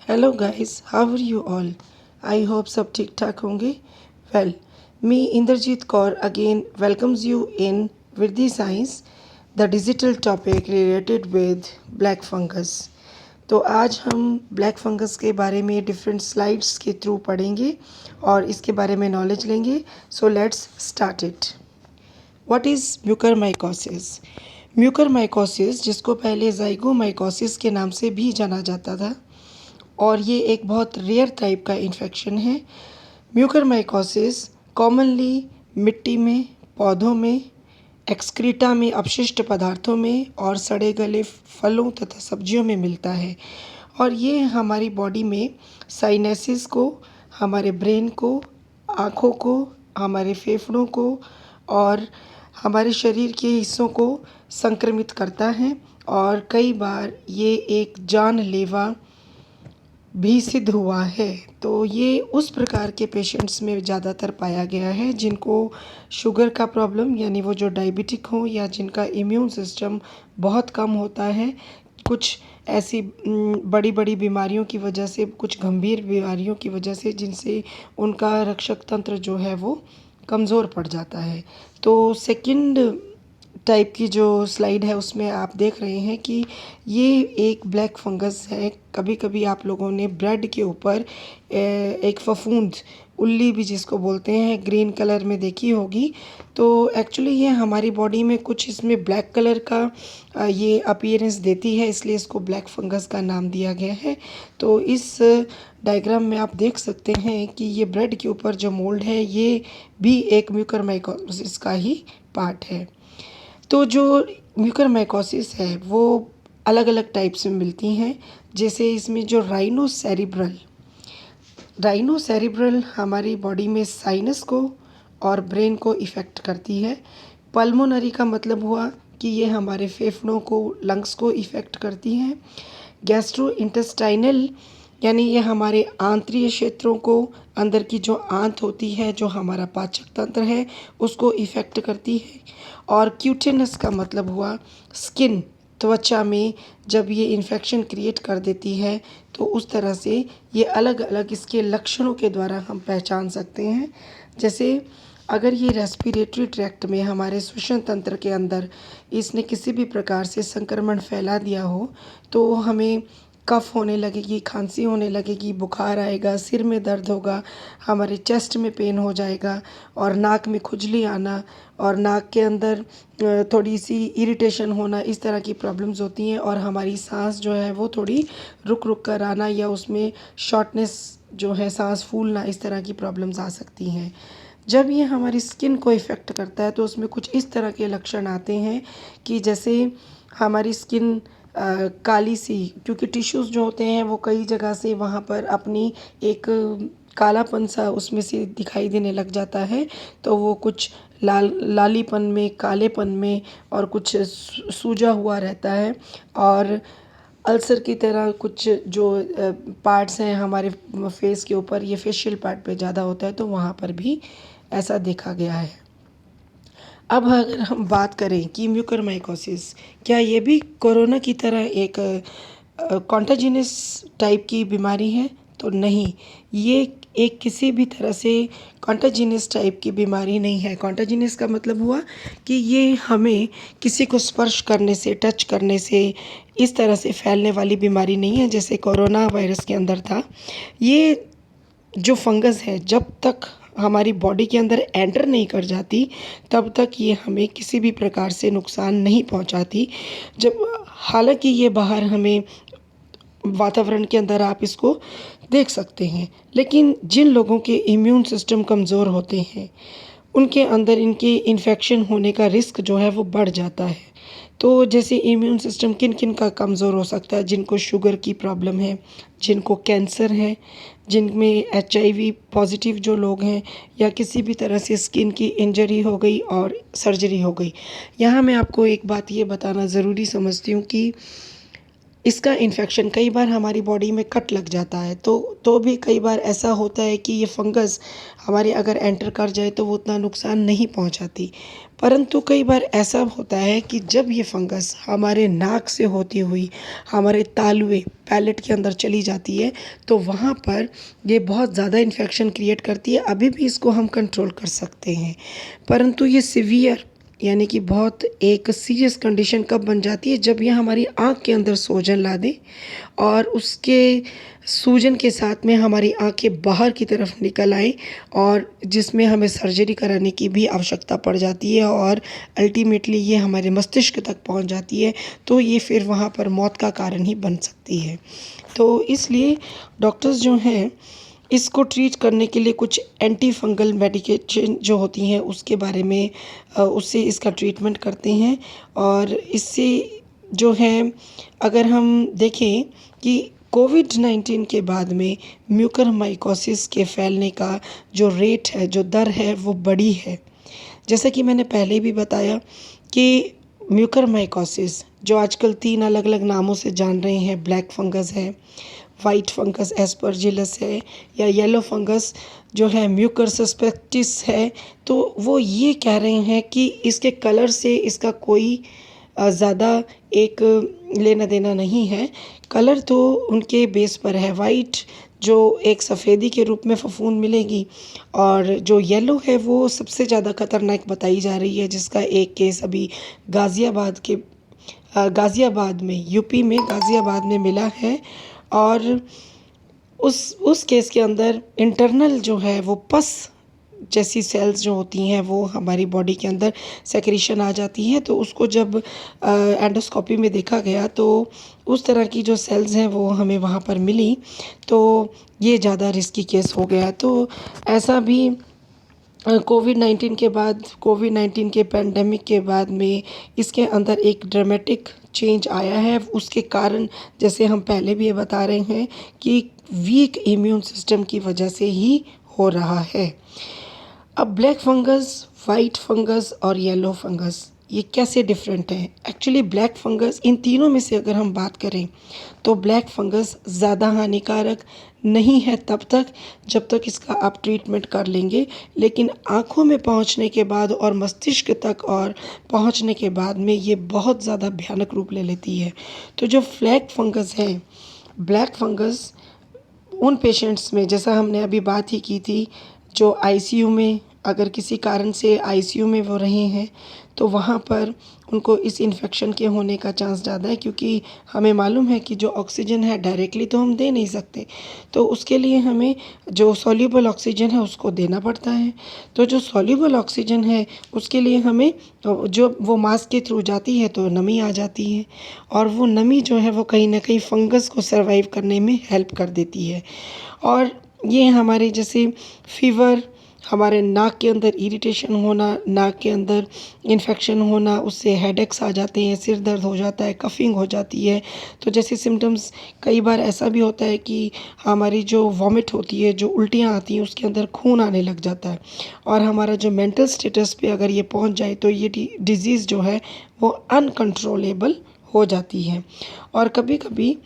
Hello guys, how are you all? I hope सब ठीक ठाक होंगे। Well, me Indrajeet Kaur again welcomes you in with science, the digital topic related with black fungus. तो आज हम black fungus के बारे में डिफरेंट स्लाइड्स के थ्रू पढ़ेंगे और इसके बारे में नॉलेज लेंगे। So let's start it. What is mucormycosis? Mucormycosis, जिसको पहले ज़ाइगोमाइकोसिस के नाम से भी जाना जाता था, और ये एक बहुत रेयर टाइप का इन्फेक्शन है। म्यूकरमाइकोसिस कॉमनली मिट्टी में, पौधों में, एक्सक्रीटा में, अपशिष्ट पदार्थों में और सड़े गले फलों तथा सब्जियों में मिलता है। और ये हमारी बॉडी में साइनेसिस को, हमारे ब्रेन को, आँखों को, हमारे फेफड़ों को और हमारे शरीर के हिस्सों को संक्रमित करता है। और कई बार ये एक जानलेवा भी सिद्ध हुआ है। तो ये उस प्रकार के पेशेंट्स में ज़्यादातर पाया गया है जिनको शुगर का प्रॉब्लम, यानी वो जो डायबिटिक हो या जिनका इम्यून सिस्टम बहुत कम होता है, कुछ ऐसी बड़ी बड़ी बीमारियों की वजह से, कुछ गंभीर बीमारियों की वजह से, जिनसे उनका रक्षक तंत्र जो है वो कमज़ोर पड़ जाता है। तो सेकंड टाइप की जो स्लाइड है उसमें आप देख रहे हैं कि ये एक ब्लैक फंगस है। कभी कभी आप लोगों ने ब्रेड के ऊपर एक फफूंद, उल्ली भी जिसको बोलते हैं, ग्रीन कलर में देखी होगी। तो एक्चुअली ये हमारी बॉडी में कुछ इसमें ब्लैक कलर का ये अपीयरेंस देती है, इसलिए इसको ब्लैक फंगस का नाम दिया गया है। तो इस डायग्राम में आप देख सकते हैं कि ये ब्रेड के ऊपर जो मोल्ड है ये भी एक म्यूकरमाइकोसिस का ही पार्ट है। तो जो म्यूकरमाइकोसिस है वो अलग अलग टाइप्स में मिलती हैं। जैसे इसमें जो राइनोसेरिब्रल हमारी बॉडी में साइनस को और ब्रेन को इफ़ेक्ट करती है। पल्मोनरी का मतलब हुआ कि ये हमारे फेफड़ों को, लंग्स को इफ़ेक्ट करती हैं। गैस्ट्रो इंटेस्टाइनल, यानी ये हमारे आंतरीय क्षेत्रों को, अंदर की जो आंत होती है, जो हमारा पाचक तंत्र है, उसको इफ़ेक्ट करती है। और क्यूटेनस का मतलब हुआ स्किन, त्वचा में जब ये इन्फेक्शन क्रिएट कर देती है तो उस तरह से ये अलग अलग इसके लक्षणों के द्वारा हम पहचान सकते हैं। जैसे अगर ये रेस्पिरेटरी ट्रैक्ट में, हमारे श्वसन तंत्र के अंदर इसने किसी भी प्रकार से संक्रमण फैला दिया हो तो हमें कफ होने लगेगी, खांसी होने लगेगी, बुखार आएगा, सिर में दर्द होगा, हमारे चेस्ट में पेन हो जाएगा और नाक में खुजली आना और नाक के अंदर थोड़ी सी इरिटेशन होना, इस तरह की प्रॉब्लम्स होती हैं। और हमारी सांस जो है वो थोड़ी रुक रुक कर आना या उसमें शॉर्टनेस जो है, सांस फूलना, इस तरह की प्रॉब्लम्स आ सकती हैं। जब ये हमारी स्किन को इफ़ेक्ट करता है तो उसमें कुछ इस तरह के लक्षण आते हैं कि जैसे हमारी स्किन काली सी, क्योंकि टिश्यूज़ जो होते हैं वो कई जगह से वहाँ पर अपनी एक कालापन सा उसमें से दिखाई देने लग जाता है। तो वो कुछ लालीपन में, कालेपन में और कुछ सूजा हुआ रहता है। और अल्सर की तरह कुछ जो पार्ट्स हैं हमारे फेस के ऊपर, ये फेशियल पार्ट पे ज़्यादा होता है, तो वहाँ पर भी ऐसा देखा गया है। अब अगर हम बात करें कि म्यूकरमाइकोसिस क्या ये भी कोरोना की तरह एक कॉन्टाजिनस टाइप की बीमारी है? तो नहीं, ये एक किसी भी तरह से कॉन्टाजिनस टाइप की बीमारी नहीं है। कॉन्टाजिनस का मतलब हुआ कि ये हमें किसी को स्पर्श करने से, टच करने से, इस तरह से फैलने वाली बीमारी नहीं है जैसे कोरोना वायरस के अंदर था। ये जो फंगस है जब तक हमारी बॉडी के अंदर एंटर नहीं कर जाती तब तक ये हमें किसी भी प्रकार से नुकसान नहीं पहुंचाती। जब हालांकि ये बाहर हमें वातावरण के अंदर आप इसको देख सकते हैं, लेकिन जिन लोगों के इम्यून सिस्टम कमज़ोर होते हैं उनके अंदर इनके इन्फेक्शन होने का रिस्क जो है वो बढ़ जाता है। तो जैसे इम्यून सिस्टम किन किन का कमज़ोर हो सकता है? जिनको शुगर की प्रॉब्लम है, जिनको कैंसर है, जिनमें HIV पॉजिटिव जो लोग हैं, या किसी भी तरह से स्किन की इंजरी हो गई और सर्जरी हो गई। यहाँ मैं आपको एक बात ये बताना ज़रूरी समझती हूँ कि इसका इन्फेक्शन कई बार हमारी बॉडी में कट लग जाता है, तो भी कई बार ऐसा होता है कि ये फंगस हमारे अगर एंटर कर जाए तो वो उतना नुकसान नहीं पहुंचाती। परंतु कई बार ऐसा होता है कि जब ये फंगस हमारे नाक से होती हुई हमारे तालुए पैलेट के अंदर चली जाती है, तो वहाँ पर ये बहुत ज़्यादा इन्फेक्शन क्रिएट करती है। अभी भी इसको हम कंट्रोल कर सकते हैं, परंतु ये सीवियर यानी कि बहुत एक सीरियस कंडीशन कब बन जाती है, जब ये हमारी आँख के अंदर सूजन ला दे और उसके सूजन के साथ में हमारी आँखें बाहर की तरफ निकल आएँ और जिसमें हमें सर्जरी कराने की भी आवश्यकता पड़ जाती है और अल्टीमेटली ये हमारे मस्तिष्क तक पहुंच जाती है, तो ये फिर वहाँ पर मौत का कारण ही बन सकती है। तो इसलिए डॉक्टर्स जो हैं इसको ट्रीट करने के लिए कुछ एंटी फंगल मेडिकेशन जो होती हैं उसके बारे में उससे इसका ट्रीटमेंट करते हैं। और इससे जो है, अगर हम देखें कि कोविड-19 के बाद में म्यूकरमाइकोसिस के फैलने का जो रेट है, जो दर है, वो बढ़ी है। जैसा कि मैंने पहले भी बताया कि म्यूकरमाइकोसिस जो आजकल 3 अलग-अलग नामों से जान रहे हैं, ब्लैक फंगस है, वाइट फंगस एस्परजिलस है या येलो फंगस जो है म्यूकर सस्पेक्टिस है, तो वो ये कह रहे हैं कि इसके कलर से इसका कोई ज़्यादा एक लेना देना नहीं है। कलर तो उनके बेस पर है, वाइट जो एक सफ़ेदी के रूप में फफूंद मिलेगी और जो येलो है वो सबसे ज़्यादा खतरनाक बताई जा रही है, जिसका एक केस अभी गाज़ियाबाद में, यूपी में गाज़ियाबाद में मिला है। और उस केस के अंदर इंटरनल जो है वो पस जैसी सेल्स जो होती हैं वो हमारी बॉडी के अंदर सेक्रीशन आ जाती हैं, तो उसको जब एंडोस्कोपी में देखा गया तो उस तरह की जो सेल्स हैं वो हमें वहाँ पर मिली, तो ये ज़्यादा रिस्की केस हो गया। तो ऐसा भी कोविड-19 के पैंडेमिक के बाद में इसके अंदर एक ड्रामेटिक चेंज आया है। उसके कारण जैसे हम पहले भी ये बता रहे हैं कि वीक इम्यून सिस्टम की वजह से ही हो रहा है। अब ब्लैक फंगस, वाइट फंगस और येलो फंगस ये कैसे डिफरेंट हैं? एक्चुअली ब्लैक फंगस, इन तीनों में से अगर हम बात करें तो ब्लैक फंगस ज़्यादा हानिकारक नहीं है तब तक जब तक इसका आप ट्रीटमेंट कर लेंगे, लेकिन आँखों में पहुँचने के बाद और मस्तिष्क तक और पहुँचने के बाद में ये बहुत ज़्यादा भयानक रूप ले लेती है। तो जो ब्लैक फंगस है, ब्लैक फंगस उन पेशेंट्स में, जैसा हमने अभी बात ही की थी, जो आईसीयू में, अगर किसी कारण से आईसीयू में वो रहे हैं तो वहाँ पर उनको इस इन्फेक्शन के होने का चांस ज़्यादा है, क्योंकि हमें मालूम है कि जो ऑक्सीजन है डायरेक्टली तो हम दे नहीं सकते, तो उसके लिए हमें जो सॉल्युबल ऑक्सीजन है उसको देना पड़ता है। तो जो सॉल्युबल ऑक्सीजन है उसके लिए हमें जो वो मास्क के थ्रू जाती है तो नमी आ जाती है और वो नमी जो है वो कहीं ना कहीं फंगस को सर्वाइव करने में हेल्प कर देती है। और ये हमारे जैसे फीवर, हमारे नाक के अंदर इरिटेशन होना, नाक के अंदर इन्फेक्शन होना, उससे हेडेक्स आ जाते हैं, सिर दर्द हो जाता है, कफिंग हो जाती है। तो जैसे सिम्टम्स कई बार ऐसा भी होता है कि हमारी जो वॉमिट होती है, जो उल्टियाँ आती हैं, उसके अंदर खून आने लग जाता है और हमारा जो मेंटल स्टेटस पे अगर ये पहुंच जाए तो ये डिज़ीज़ जो है वो अनकंट्रोलेबल हो जाती है। और कभी कभी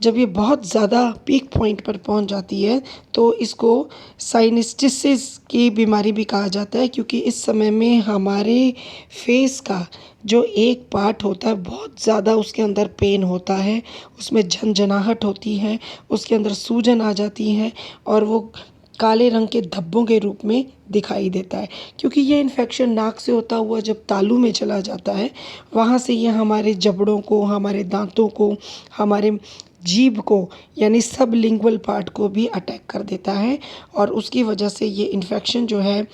जब ये बहुत ज़्यादा पीक पॉइंट पर पहुंच जाती है तो इसको साइनस्टिसिस की बीमारी भी कहा जाता है, क्योंकि इस समय में हमारे फेस का जो एक पार्ट होता है बहुत ज़्यादा उसके अंदर पेन होता है, उसमें झंझनाहट होती है, उसके अंदर सूजन आ जाती है और वो काले रंग के धब्बों के रूप में दिखाई देता है, क्योंकि ये इन्फेक्शन नाक से होता हुआ जब तालू में चला जाता है, वहाँ से ये हमारे जबड़ों को, हमारे दांतों को, हमारे जीभ को यानी सबलिंगुअल पार्ट को भी अटैक कर देता है और उसकी वजह से ये इन्फेक्शन जो है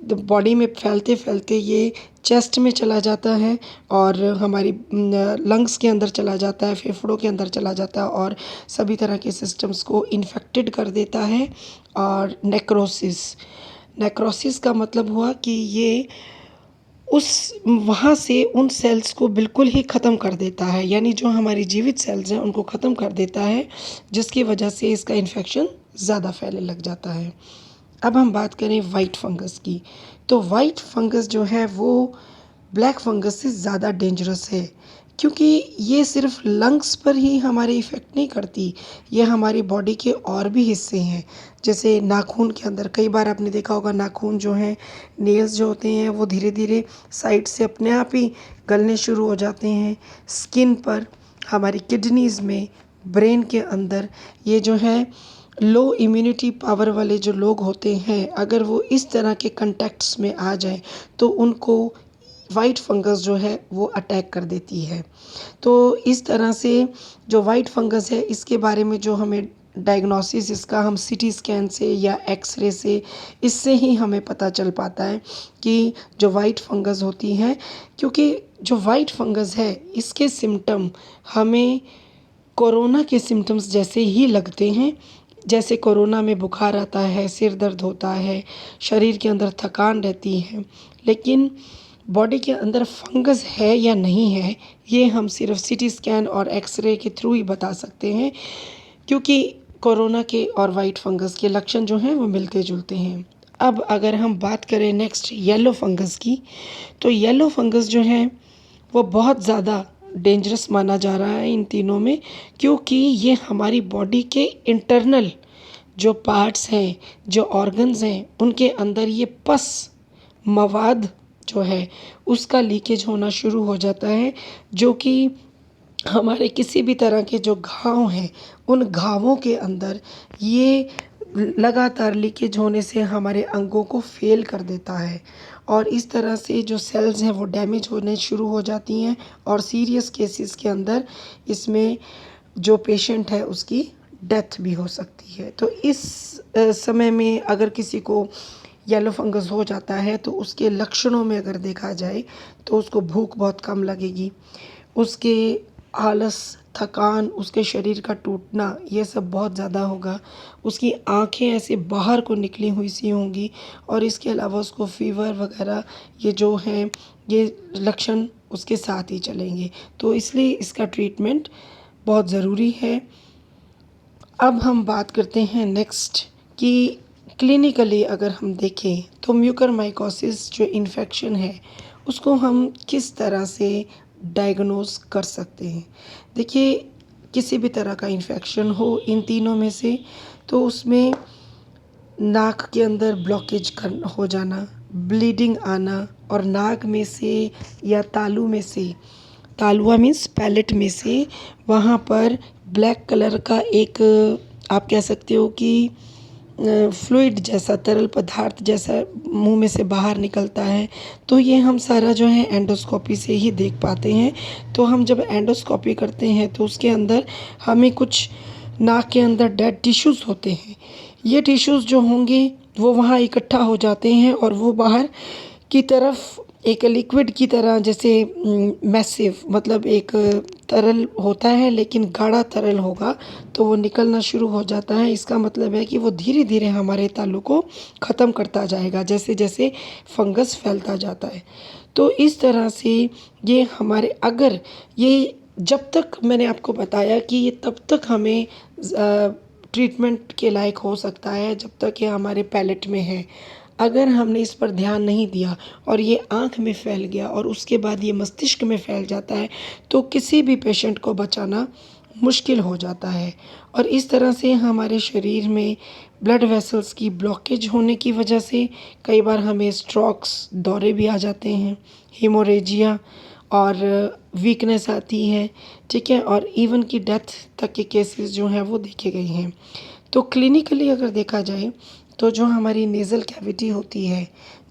बॉडी में फैलते फैलते ये चेस्ट में चला जाता है और हमारी लंग्स के अंदर चला जाता है, फेफड़ों के अंदर चला जाता है और सभी तरह के सिस्टम्स को इन्फेक्टेड कर देता है। और नेक्रोसिस का मतलब हुआ कि ये उस वहाँ से उन सेल्स को बिल्कुल ही ख़त्म कर देता है, यानी जो हमारी जीवित सेल्स हैं उनको ख़त्म कर देता है, जिसकी वजह से इसका इन्फेक्शन ज़्यादा फैलने लग जाता है। अब हम बात करें वाइट फंगस की, तो वाइट फंगस जो है वो ब्लैक फंगस से ज़्यादा डेंजरस है, क्योंकि ये सिर्फ लंग्स पर ही हमारे इफ़ेक्ट नहीं करती, ये हमारी बॉडी के और भी हिस्से हैं। जैसे नाखून के अंदर कई बार आपने देखा होगा, नाखून जो हैं, नेल्स जो होते हैं, वो धीरे-धीरे साइड से अपने आप ही गलने शुरू हो जाते हैं। स्किन पर, हमारी किडनीज़ में, ब्रेन के अंदर, ये जो है लो इम्यूनिटी पावर वाले जो लोग होते हैं, अगर वो इस तरह के कॉन्टैक्ट्स में आ जाएँ, तो उनको वाइट फंगस जो है वो अटैक कर देती है। तो इस तरह से जो वाइट फंगस है, इसके बारे में जो हमें डायग्नोसिस इसका हम सीटी स्कैन से या एक्स-रे से, इससे ही हमें पता चल पाता है कि जो वाइट फंगस होती है, क्योंकि जो वाइट फंगस है, इसके सिम्पटम हमें कोरोना के सिम्पटम्स जैसे ही लगते हैं। जैसे कोरोना में बुखार आता है, सिर दर्द होता है, शरीर के अंदर थकान रहती है, लेकिन बॉडी के अंदर फंगस है या नहीं है, ये हम सिर्फ सीटी स्कैन और एक्स-रे के थ्रू ही बता सकते हैं, क्योंकि कोरोना के और वाइट फंगस के लक्षण जो हैं वो मिलते-जुलते हैं। अब अगर हम बात करें नेक्स्ट येलो फंगस की, तो येलो फंगस जो है वो बहुत ज़्यादा डेंजरस माना जा रहा है इन तीनों में, क्योंकि ये हमारी बॉडी के इंटरनल जो पार्ट्स हैं, जो ऑर्गन्स हैं, उनके अंदर ये पस मवाद जो है उसका लीकेज होना शुरू हो जाता है, जो कि हमारे किसी भी तरह के जो घाव हैं, उन घावों के अंदर ये लगातार लीकेज होने से हमारे अंगों को फ़ेल कर देता है, और इस तरह से जो सेल्स हैं वो डैमेज होने शुरू हो जाती हैं, और सीरियस केसेस के अंदर इसमें जो पेशेंट है उसकी डेथ भी हो सकती है। तो इस समय में अगर किसी को येलो फंगस हो जाता है, तो उसके लक्षणों में अगर देखा जाए, तो उसको भूख बहुत कम लगेगी, उसके आलस, थकान, उसके शरीर का टूटना, ये सब बहुत ज़्यादा होगा। उसकी आँखें ऐसे बाहर को निकली हुई सी होंगी, और इसके अलावा उसको फ़ीवर वगैरह ये जो हैं, ये लक्षण उसके साथ ही चलेंगे। तो इसलिए इसका ट्रीटमेंट बहुत ज़रूरी है। अब हम बात करते हैं नेक्स्ट कि क्लिनिकली अगर हम देखें, तो म्यूकरमाइकोसिस जो इन्फेक्शन है, उसको हम किस तरह से डायग्नोस कर सकते हैं। देखिए, किसी भी तरह का इन्फेक्शन हो इन तीनों में से, तो उसमें नाक के अंदर ब्लॉकेज हो जाना, ब्लीडिंग आना, और नाक में से या तालू में से, तालुआ मीन्स पैलेट में से, वहाँ पर ब्लैक कलर का एक, आप कह सकते हो कि फ्लूइड जैसा, तरल पदार्थ जैसा मुंह में से बाहर निकलता है। तो ये हम सारा जो है एंडोस्कोपी से ही देख पाते हैं। तो हम जब एंडोस्कोपी करते हैं, तो उसके अंदर हमें कुछ नाक के अंदर डेड टिश्यूज़ होते हैं। ये टिश्यूज़ जो होंगे वो वहाँ इकट्ठा हो जाते हैं, और वो बाहर की तरफ एक लिक्विड की तरह, जैसे मैसिव, मतलब एक तरल होता है लेकिन गाढ़ा तरल होगा, तो वो निकलना शुरू हो जाता है। इसका मतलब है कि वो धीरे-धीरे हमारे तालू को ख़त्म करता जाएगा, जैसे-जैसे फंगस फैलता जाता है। तो इस तरह से ये हमारे, अगर ये, जब तक मैंने आपको बताया कि ये तब तक हमें ट्रीटमेंट के लायक हो सकता है जब तक ये हमारे पैलेट में है। अगर हमने इस पर ध्यान नहीं दिया और ये आँख में फैल गया और उसके बाद ये मस्तिष्क में फैल जाता है, तो किसी भी पेशेंट को बचाना मुश्किल हो जाता है। और इस तरह से हमारे शरीर में ब्लड वेसल्स की ब्लॉकेज होने की वजह से कई बार हमें स्ट्रोक्स, दौरे भी आ जाते हैं, हेमोरेजिया और वीकनेस आती है, ठीक है, और इवन की डेथ तक के केसेस जो हैं वो देखे गए हैं। तो क्लिनिकली अगर देखा जाए, तो जो हमारी नेज़ल कैविटी होती है,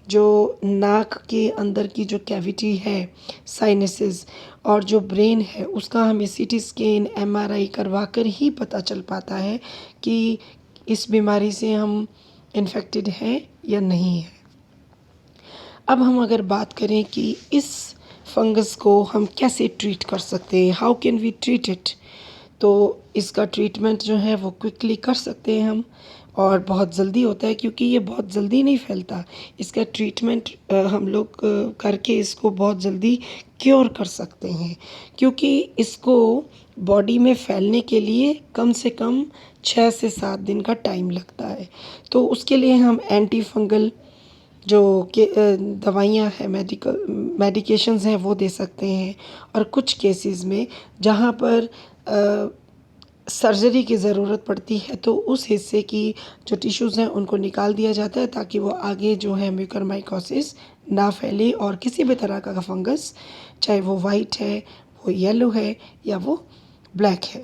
जो नाक के अंदर की जो कैविटी है, साइनसेस, और जो ब्रेन है, उसका हमें सीटी स्कैन, एमआरआई करवा कर ही पता चल पाता है कि इस बीमारी से हम इन्फेक्टेड हैं या नहीं हैं। अब हम अगर बात करें कि इस फंगस को हम कैसे ट्रीट कर सकते हैं, how can we treat it, तो इसका ट्रीटमेंट जो है वो क्विकली कर सकते हैं हम, और बहुत जल्दी होता है, क्योंकि ये बहुत जल्दी नहीं फैलता। इसका ट्रीटमेंट हम लोग करके इसको बहुत जल्दी क्योर कर सकते हैं, क्योंकि इसको बॉडी में फैलने के लिए कम से कम 6 से 7 दिन का टाइम लगता है। तो उसके लिए हम एंटी फंगल जो कि दवाइयाँ हैं, मेडिकेशंस हैं, वो दे सकते हैं। और कुछ केसेस में जहाँ पर सर्जरी की ज़रूरत पड़ती है तो उस हिस्से की जो टिश्यूज़ हैं उनको निकाल दिया जाता है ताकि वो आगे जो है म्यूकरमाइकोसिस ना फैले और किसी भी तरह का फंगस, चाहे वो वाइट है, वो येलो है या वो ब्लैक है।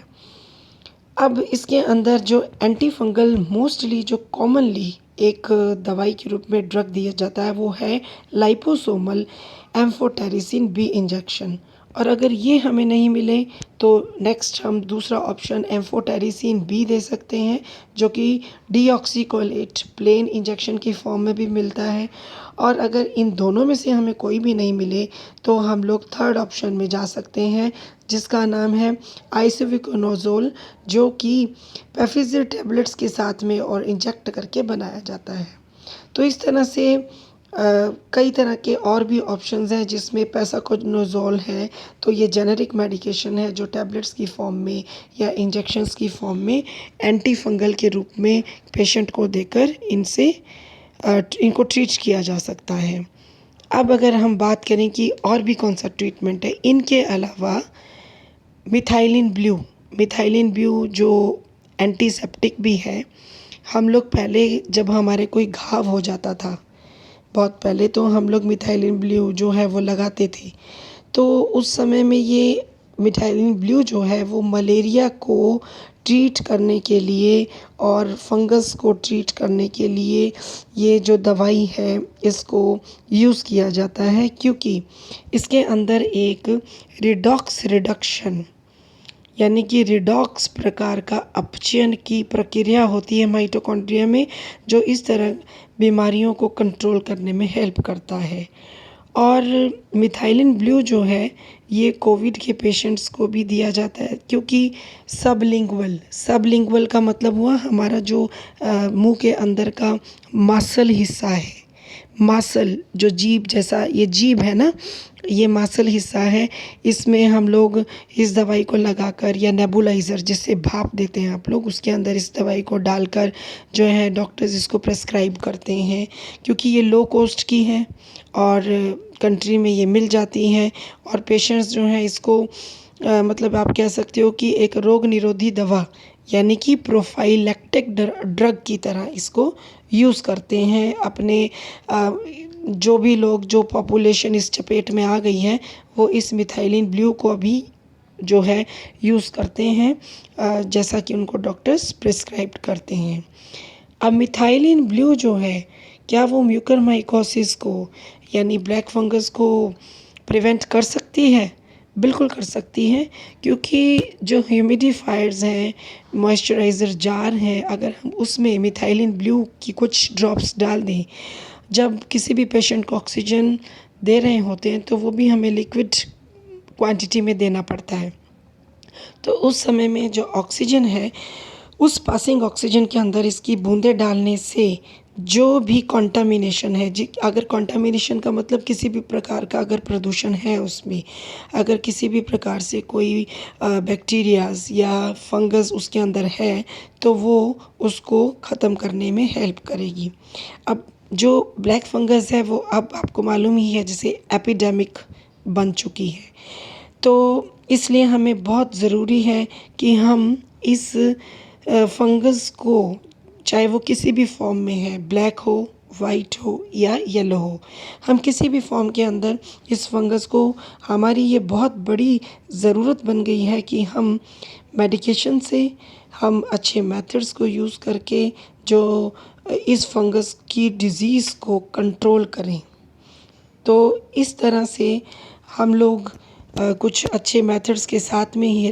अब इसके अंदर जो एंटी फंगल मोस्टली जो कॉमनली एक दवाई के रूप में ड्रग दिया जाता है वो है लाइपोसोमल एम्फोटेरिसिन बी इंजेक्शन। और अगर ये हमें नहीं मिले तो नेक्स्ट हम दूसरा ऑप्शन एम्फोटेरिसिन बी दे सकते हैं, जो कि डीऑक्सीकोलेट प्लेन इंजेक्शन की फॉर्म में भी मिलता है। और अगर इन दोनों में से हमें कोई भी नहीं मिले तो हम लोग थर्ड ऑप्शन में जा सकते हैं, जिसका नाम है आइसोविकोनोजोल, जो कि पेफिजिर टैबलेट्स के साथ में और इंजेक्ट करके बनाया जाता है। तो इस तरह से कई तरह के और भी ऑप्शंस हैं, जिसमें पेसाकोनोजोल है, तो ये जेनेरिक मेडिकेशन है जो टैबलेट्स की फॉर्म में या इंजेक्शंस की फॉर्म में एंटी फंगल के रूप में पेशेंट को देकर इनको ट्रीट किया जा सकता है। अब अगर हम बात करें कि और भी कौन सा ट्रीटमेंट है इनके अलावा, मिथाइलिन ब्लू जो एंटीसेप्टिक भी है। हम लोग पहले जब हमारे कोई घाव हो जाता था, बहुत पहले, तो हम लोग मिथाइलिन ब्लू जो है वो लगाते थे। तो उस समय में ये मिथाइलिन ब्लू जो है वो मलेरिया को ट्रीट करने के लिए और फंगस को ट्रीट करने के लिए ये जो दवाई है इसको यूज़ किया जाता है, क्योंकि इसके अंदर एक रिडॉक्स रिडक्शन यानी कि रिडॉक्स प्रकार का अपचयन की प्रक्रिया होती है माइटोकॉन्ड्रिया में, जो इस तरह बीमारियों को कंट्रोल करने में हेल्प करता है। और मिथाइलिन ब्लू जो है ये कोविड के पेशेंट्स को भी दिया जाता है, क्योंकि सबलिंगुअल का मतलब हुआ हमारा जो मुंह के अंदर का मांसल हिस्सा है, मांसल जो जीभ जैसा, ये जीभ है ना, ये मांसल हिस्सा है। इसमें हम लोग इस दवाई को लगाकर या नेबुलाइज़र जिससे भाप देते हैं आप लोग, उसके अंदर इस दवाई को डालकर जो है डॉक्टर्स इसको प्रेस्क्राइब करते हैं, क्योंकि ये लो कॉस्ट की हैं और कंट्री में ये मिल जाती हैं। और पेशेंट्स जो हैं इसको मतलब आप कह सकते हो कि एक रोग निरोधी दवा यानी कि प्रोफाइलैक्टिक ड्रग की तरह इसको यूज़ करते हैं। अपने जो भी लोग, जो पॉपुलेशन इस चपेट में आ गई है, वो इस मिथाइलिन ब्लू को अभी जो है यूज़ करते हैं जैसा कि उनको डॉक्टर्स प्रिस्क्राइब करते हैं। अब मिथाइलिन ब्लू जो है, क्या वो म्यूकरमाइकोसिस को यानी ब्लैक फंगस को प्रिवेंट कर सकती है? बिल्कुल कर सकती है, क्योंकि जो ह्यूमिडिफायर्स हैं, मॉइस्चराइज़र जार हैं, अगर हम उसमें मिथाइलिन ब्लू की कुछ ड्रॉप्स डाल दें, जब किसी भी पेशेंट को ऑक्सीजन दे रहे होते हैं तो वो भी हमें लिक्विड क्वांटिटी में देना पड़ता है। तो उस समय में जो ऑक्सीजन है, उस पासिंग ऑक्सीजन के अंदर इसकी बूंदें डालने से जो भी कंटामिनेशन है, अगर कंटामिनेशन का मतलब किसी भी प्रकार का अगर प्रदूषण है उसमें, अगर किसी भी प्रकार से कोई बैक्टीरियाज या फंगस उसके अंदर है, तो वो उसको ख़त्म करने में हेल्प करेगी। अब जो ब्लैक फंगस है वो अब आपको मालूम ही है, जैसे एपिडेमिक बन चुकी है। तो इसलिए हमें बहुत ज़रूरी है कि हम इस फंगस को, चाहे वो किसी भी फॉर्म में है, ब्लैक हो, वाइट हो या येलो हो, हम किसी भी फॉर्म के अंदर इस फंगस को, हमारी ये बहुत बड़ी ज़रूरत बन गई है कि हम मेडिकेशन से, हम अच्छे मेथड्स को यूज़ करके जो इस फंगस की डिज़ीज़ को कंट्रोल करें। तो इस तरह से हम लोग कुछ अच्छे मेथड्स के साथ में ही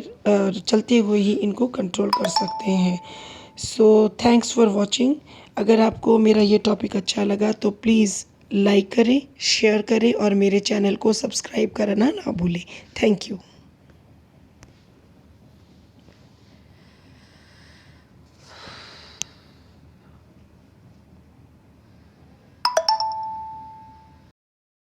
चलते हुए ही इनको कंट्रोल कर सकते हैं। So thanks for watching. अगर आपको मेरा ये टॉपिक अच्छा लगा तो प्लीज़ लाइक करें, शेयर करें और मेरे चैनल को सब्सक्राइब करना ना भूलें। Thank you.